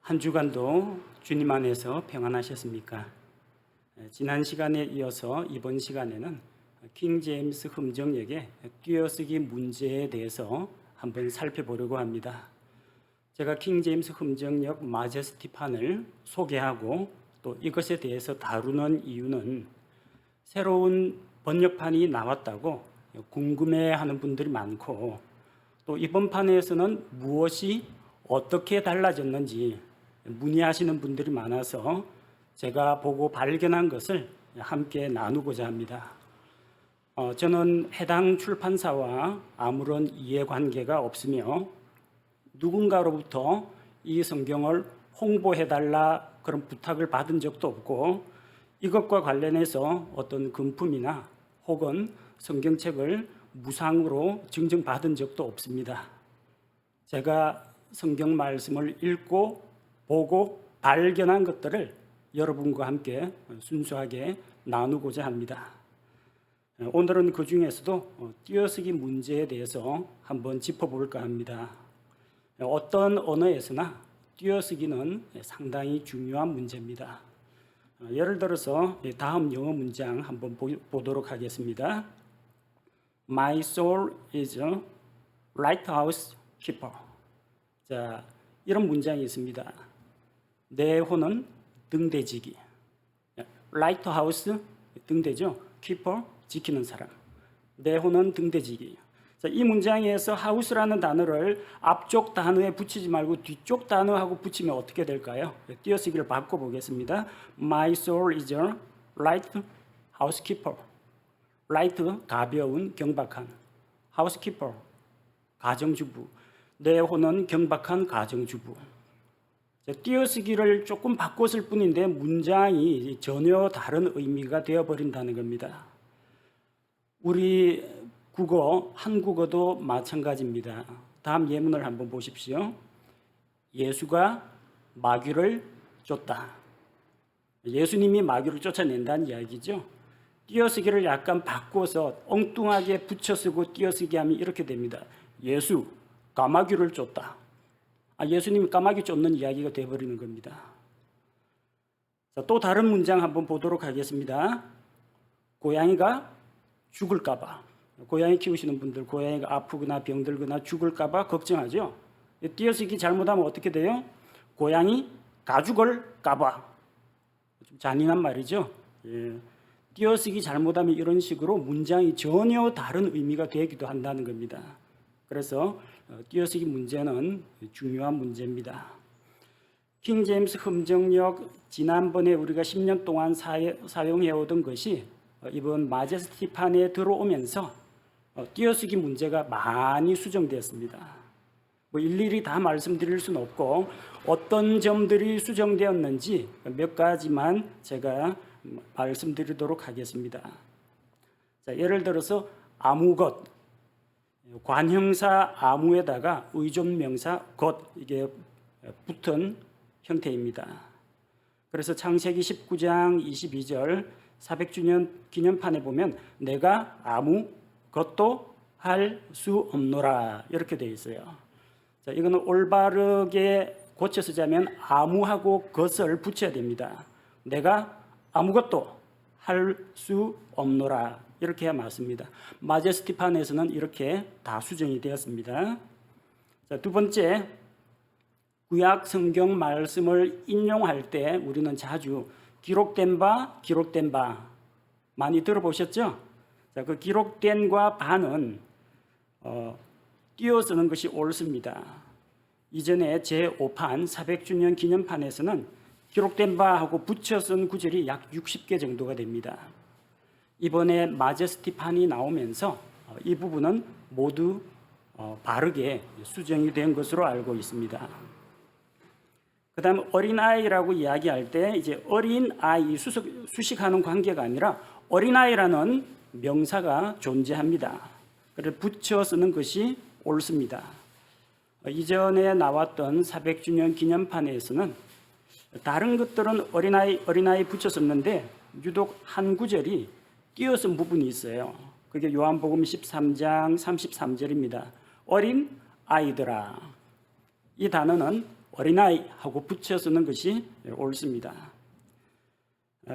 한 주간도 주님 안에서 평안하셨습니까? 지난 시간에 이어서 이번 시간에는 킹 제임스 흠정역의 띄어쓰기 문제에 대해서 한번 살펴보려고 합니다. 제가 킹 제임스 흠정역 마제스티판을 소개하고 또 이것에 대해서 다루는 이유는 새로운 번역판이 나왔다고 궁금해하는 분들이 많고, 또 이번 판에서는 무엇이 어떻게 달라졌는지 문의하시는 분들이 많아서 제가 보고 발견한 것을 함께 나누고자 합니다. 저는 해당 출판사와 아무런 이해관계가 없으며 누군가로부터 이 성경을 홍보해달라 그런 부탁을 받은 적도 없고, 이것과 관련해서 어떤 금품이나 혹은 성경책을 무상으로 증정받은 적도 없습니다. 제가 성경 말씀을 읽고 보고 발견한 것들을 여러분과 함께 순수하게 나누고자 합니다. 오늘은 그 중에서도 띄어쓰기 문제에 대해서 한번 짚어볼까 합니다. 어떤 언어에서나 띄어쓰기는 상당히 중요한 문제입니다. 예를 들어서 다음 영어 문장 한번 보도록 하겠습니다. My soul is a lighthouse keeper. 자, 이런 문장이 있습니다. 내 혼은 등대지기. 라이트하우스, 등대죠. 키퍼, 지키는 사람. 내 혼은 등대지기. 자, 이 문장에서 하우스라는 단어를 앞쪽 단어에 붙이지 말고 뒤쪽 단어하고 붙이면 어떻게 될까요? 띄어쓰기를 바꿔보겠습니다. My soul is a lighthouse keeper. 라이트, 가벼운, 경박한. housekeeper, 가정주부. 내 혼은 경박한 가정주부. 띄어쓰기를 조금 바꿨을 뿐인데 문장이 전혀 다른 의미가 되어버린다는 겁니다. 우리 국어, 한국어도 마찬가지입니다. 다음 예문을 한번 보십시오. 예수가 마귀를 쫓다. 예수님이 마귀를 쫓아낸다는 이야기죠. 띄어쓰기를 약간 바꿔서 엉뚱하게 붙여쓰고 띄어쓰기 하면 이렇게 됩니다. 예수 까마귀를 쫓다. 예수님이 까마귀 쫓는 이야기가 되어버리는 겁니다. 자, 또 다른 문장 한번 보도록 하겠습니다. 고양이가 죽을까봐. 고양이 키우시는 분들, 고양이가 아프거나 병들거나 죽을까봐 걱정하죠. 띄어쓰기 잘못하면 어떻게 돼요? 고양이 가죽을까봐. 좀 잔인한 말이죠. 띄어쓰기 잘못하면 이런 식으로 문장이 전혀 다른 의미가 되기도 한다는 겁니다. 그래서 띄어쓰기 문제는 중요한 문제입니다. 킹 제임스 흠정역, 지난번에 우리가 10년 동안 사용해오던 것이 이번 마제스티판에 들어오면서 띄어쓰기 문제가 많이 수정되었습니다. 일일이 다 말씀드릴 수는 없고 어떤 점들이 수정되었는지 몇 가지만 제가 말씀드리도록 하겠습니다. 자, 예를 들어서 아무것, 관형사 아무에다가 의존명사 것, 이게 붙은 형태입니다. 그래서 창세기 19장 22절 400주년 기념판에 보면 내가 아무 것도 할 수 없노라 이렇게 되어 있어요. 자, 이거는 올바르게 고쳐 쓰자면 아무하고 것을 붙여야 됩니다. 내가 아무것도 할 수 없노라 이렇게 해야 맞습니다. 마제스티판에서는 이렇게 다 수정이 되었습니다. 자, 두 번째, 구약 성경 말씀을 인용할 때 우리는 자주 기록된 바 많이 들어보셨죠? 자, 그 기록된과 바는 띄어 쓰는 것이 옳습니다. 이전에 제5판 400주년 기념판에서는 기록된 바하고 붙여 쓴 구절이 약 60개 정도가 됩니다. 이번에 마제스티판이 나오면서 이 부분은 모두 바르게 수정이 된 것으로 알고 있습니다. 그 다음 어린아이라고 이야기할 때 이제 어린아이 수식하는 관계가 아니라 어린아이라는 명사가 존재합니다. 그래서 붙여 쓰는 것이 옳습니다. 이전에 나왔던 400주년 기념판에서는 다른 것들은 어린아이 붙여 썼는데 유독 한 구절이 띄어 쓴 부분이 있어요. 그게 요한복음 13장 33절입니다. 어린 아이들아. 이 단어는 어린아이 하고 붙여 쓰는 것이 옳습니다.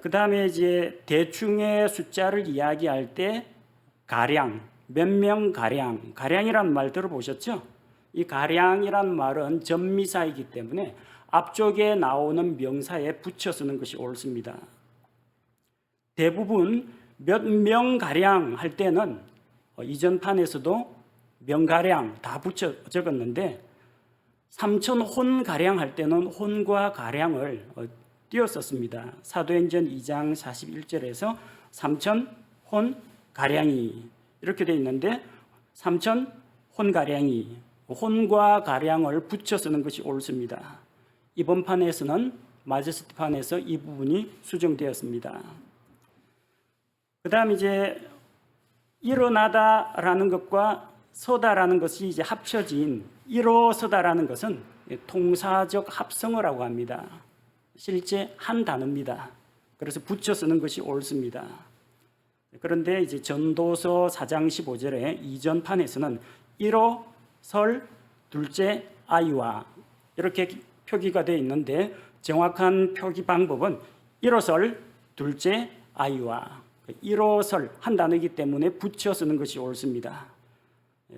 그 다음에 이제 대충의 숫자를 이야기할 때 가량, 몇 명 가량, 가량이라는 말 들어보셨죠? 이 가량이라는 말은 전미사이기 때문에 앞쪽에 나오는 명사에 붙여 쓰는 것이 옳습니다. 대부분 몇 명 가량 할 때는 이전 판에서도 명가량 다 붙여 적었는데 3천 혼 가량 할 때는 혼과 가량을 띄어 썼습니다. 사도행전 2장 41절에서 3천 혼 가량이 이렇게 되어 있는데 3천 혼 가량이 혼과 가량을 붙여 쓰는 것이 옳습니다. 이번 판에서는 마제스티 판에서 이 부분이 수정되었습니다. 그 다음 이제 일어나다라는 것과 서다라는 것이 이제 합쳐진 일어서다라는 것은 통사적 합성어라고 합니다. 실제 한 단어입니다. 그래서 붙여 쓰는 것이 옳습니다. 그런데 이제 전도서 4장 15절에 이전 판에서는 일어설 둘째 아이와 이렇게 표기가 되어 있는데 정확한 표기 방법은 일어설 둘째 아이와 일어설 한 단어이기 때문에 붙여 쓰는 것이 옳습니다.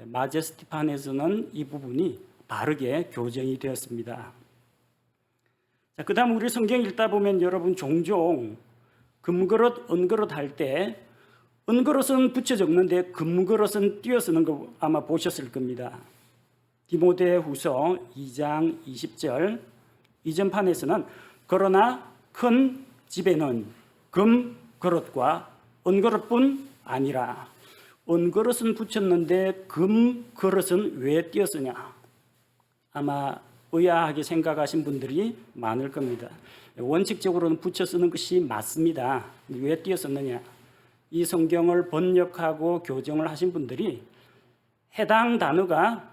마제스티 판에서는 이 부분이 바르게 교정이 되었습니다. 자, 그 다음 우리 성경 읽다 보면 여러분 종종 금그릇, 은그릇 할 때 은그릇은 붙여 적는데 금그릇은 띄어 쓰는 거 아마 보셨을 겁니다. 디모데후서 2장 20절 이전판에서는 그러나 큰 집에는 금그릇과 은그릇뿐 아니라 은그릇은 붙였는데 금그릇은 왜 띄어 쓰냐? 아마 의아하게 생각하신 분들이 많을 겁니다. 원칙적으로는 붙여 쓰는 것이 맞습니다. 왜 띄어 썼느냐? 이 성경을 번역하고 교정을 하신 분들이 해당 단어가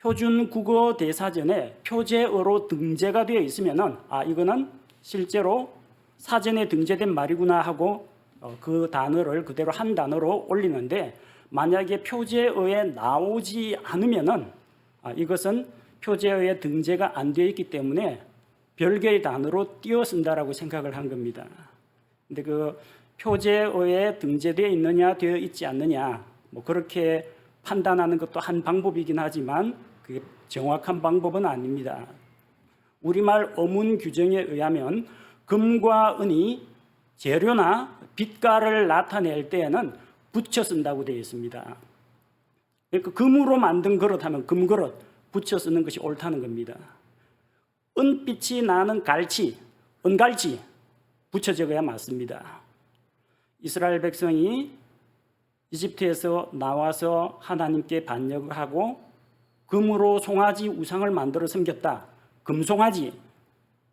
표준 국어 대사전에 표제어로 등재가 되어 있으면은 이거는 실제로 사전에 등재된 말이구나 하고 그 단어를 그대로 한 단어로 올리는데 만약에 표제어에 나오지 않으면은 이것은 표제어에 등재가 안 되어 있기 때문에 별개의 단어로 띄어 쓴다라고 생각을 한 겁니다. 근데 그 표제어에 등재되어 있느냐 되어 있지 않느냐 뭐 그렇게 판단하는 것도 한 방법이긴 하지만 그게 정확한 방법은 아닙니다. 우리말 어문 규정에 의하면 금과 은이 재료나 빛깔을 나타낼 때에는 붙여 쓴다고 되어 있습니다. 그러니까 금으로 만든 그릇 하면 금그릇 붙여 쓰는 것이 옳다는 겁니다. 은빛이 나는 갈치, 은갈치 붙여 적어야 맞습니다. 이스라엘 백성이 이집트에서 나와서 하나님께 반역을 하고 금으로 송아지 우상을 만들어 섬겼다. 금송아지,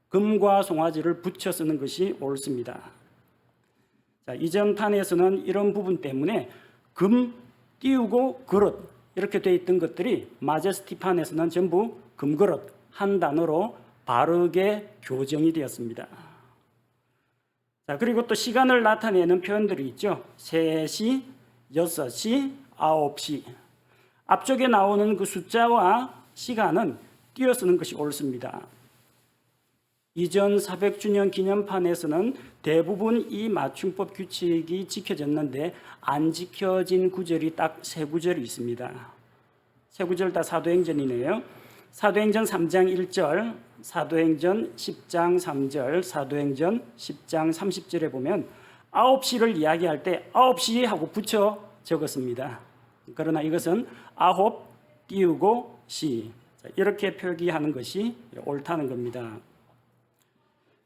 금과 송아지를 붙여 쓰는 것이 옳습니다. 자, 이전 판에서는 이런 부분 때문에 금 띄우고 그릇 이렇게 되어 있던 것들이 마제스티 판에서는 전부 금그릇 한 단어로 바르게 교정이 되었습니다. 자, 그리고 또 시간을 나타내는 표현들이 있죠. 3시, 6시, 9시. 앞쪽에 나오는 그 숫자와 시간은 띄어 쓰는 것이 옳습니다. 이전 400주년 기념판에서는 대부분 이 맞춤법 규칙이 지켜졌는데 안 지켜진 구절이 딱 3구절이 있습니다. 3구절 다 사도행전이네요. 사도행전 3장 1절, 사도행전 10장 3절, 사도행전 10장 30절에 보면 9시를 이야기할 때 9시 하고 붙여 적었습니다. 그러나 이것은 9 띄우고 시 이렇게 표기하는 것이 옳다는 겁니다.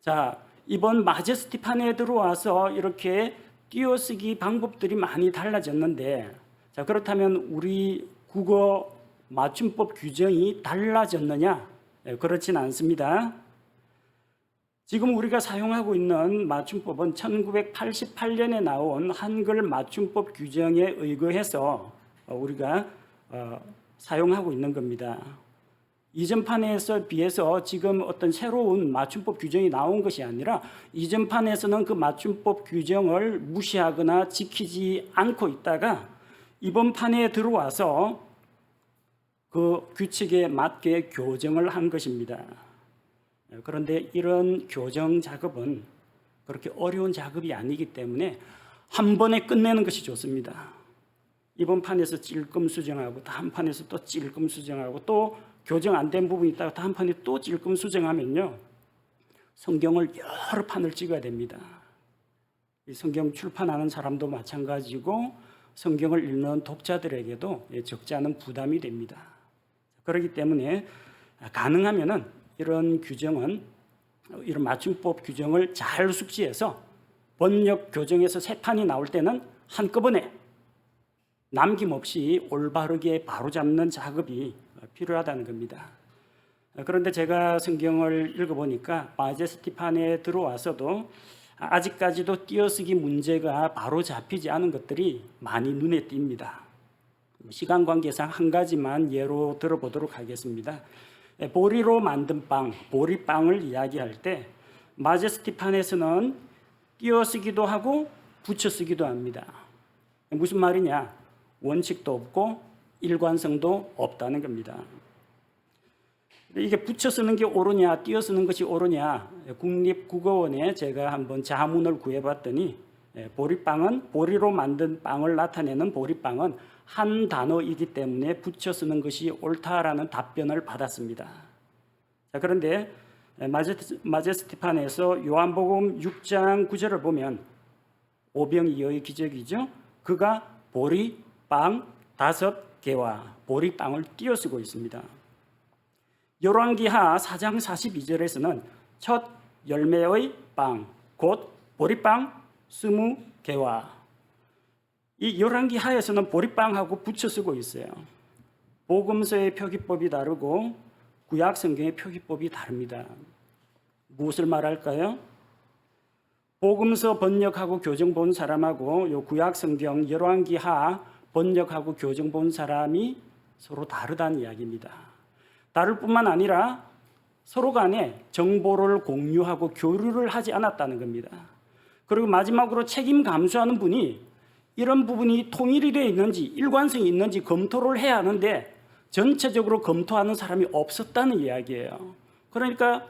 자, 이번 마제스티 판에 들어와서 이렇게 띄어쓰기 방법들이 많이 달라졌는데 자, 그렇다면 우리 국어 맞춤법 규정이 달라졌느냐? 그렇진 않습니다. 지금 우리가 사용하고 있는 맞춤법은 1988년에 나온 한글 맞춤법 규정에 의거해서 우리가 사용하고 있는 겁니다. 이전 판에서 비해서 지금 어떤 새로운 맞춤법 규정이 나온 것이 아니라 이전 판에서는 그 맞춤법 규정을 무시하거나 지키지 않고 있다가 이번 판에 들어와서 그 규칙에 맞게 교정을 한 것입니다. 그런데 이런 교정 작업은 그렇게 어려운 작업이 아니기 때문에 한 번에 끝내는 것이 좋습니다. 이번 판에서 찔끔 수정하고 다음 판에서 또 찔끔 수정하고 또 교정 안 된 부분이 있다가 다음 판에 또 찔끔 수정하면요, 성경을 여러 판을 찍어야 됩니다. 이 성경 출판하는 사람도 마찬가지고 성경을 읽는 독자들에게도 적지 않은 부담이 됩니다. 그렇기 때문에 가능하면은 이런 규정은, 이런 맞춤법 규정을 잘 숙지해서 번역 교정에서 새 판이 나올 때는 한꺼번에 남김없이 올바르게 바로잡는 작업이 필요하다는 겁니다. 그런데 제가 성경을 읽어보니까 마제스티판에 들어와서도 아직까지도 띄어쓰기 문제가 바로 잡히지 않은 것들이 많이 눈에 띕니다. 시간 관계상 한 가지만 예로 들어보도록 하겠습니다. 보리로 만든 빵, 보리빵을 이야기할 때 마제스티판에서는 띄어쓰기도 하고 붙여쓰기도 합니다. 무슨 말이냐? 원칙도 없고 일관성도 없다는 겁니다. 이게 붙여쓰는 게 옳으냐 띄어쓰는 것이 옳으냐, 국립국어원에 제가 한번 자문을 구해봤더니 보리빵은, 보리로 만든 빵을 나타내는 보리빵은 한 단어이기 때문에 붙여쓰는 것이 옳다라는 답변을 받았습니다. 자, 그런데 마제스티판에서 요한복음 6장 9절을 보면 오병이어의 기적이죠. 그가 보리빵 5개와 보리빵을 띄어쓰고 있습니다. 열왕기하 4장 42절에서는 첫 열매의 빵, 곧 보리빵 20개와, 이 열왕기하에서는 보리빵하고 붙여 쓰고 있어요. 복음서의 표기법이 다르고 구약 성경의 표기법이 다릅니다. 무엇을 말할까요? 복음서 번역하고 교정 본 사람하고 요 구약 성경 열왕기하 번역하고 교정 본 사람이 서로 다르다는 이야기입니다. 다를 뿐만 아니라 서로 간에 정보를 공유하고 교류를 하지 않았다는 겁니다. 그리고 마지막으로 책임 감수하는 분이 이런 부분이 통일이 되어 있는지 일관성이 있는지 검토를 해야 하는데 전체적으로 검토하는 사람이 없었다는 이야기예요. 그러니까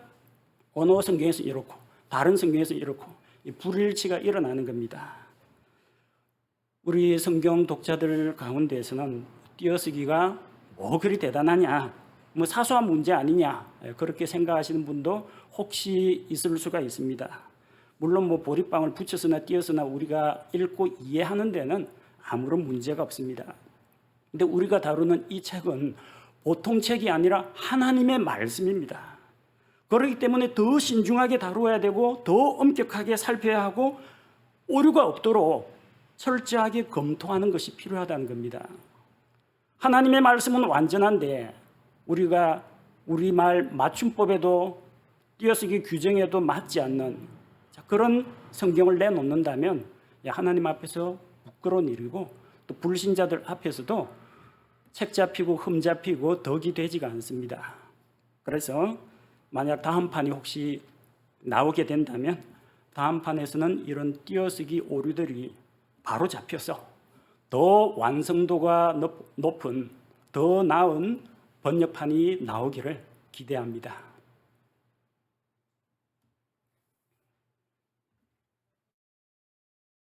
어느 성경에서 이렇고 다른 성경에서 이렇고 불일치가 일어나는 겁니다. 우리 성경 독자들 가운데에서는 띄어쓰기가 뭐 그리 대단하냐, 뭐 사소한 문제 아니냐, 그렇게 생각하시는 분도 혹시 있을 수가 있습니다. 물론 뭐 보리빵을 붙여서나 띄어서나 우리가 읽고 이해하는 데는 아무런 문제가 없습니다. 근데 우리가 다루는 이 책은 보통 책이 아니라 하나님의 말씀입니다. 그렇기 때문에 더 신중하게 다루어야 되고 더 엄격하게 살펴야 하고 오류가 없도록 철저하게 검토하는 것이 필요하다는 겁니다. 하나님의 말씀은 완전한데 우리가 우리말 맞춤법에도 띄어쓰기 규정에도 맞지 않는 그런 성경을 내놓는다면 하나님 앞에서 부끄러운 일이고 또 불신자들 앞에서도 책 잡히고 흠 잡히고 덕이 되지가 않습니다. 그래서 만약 다음 판이 혹시 나오게 된다면 다음 판에서는 이런 띄어쓰기 오류들이 바로 잡혀서 더 완성도가 높은 더 나은 번역판이 나오기를 기대합니다.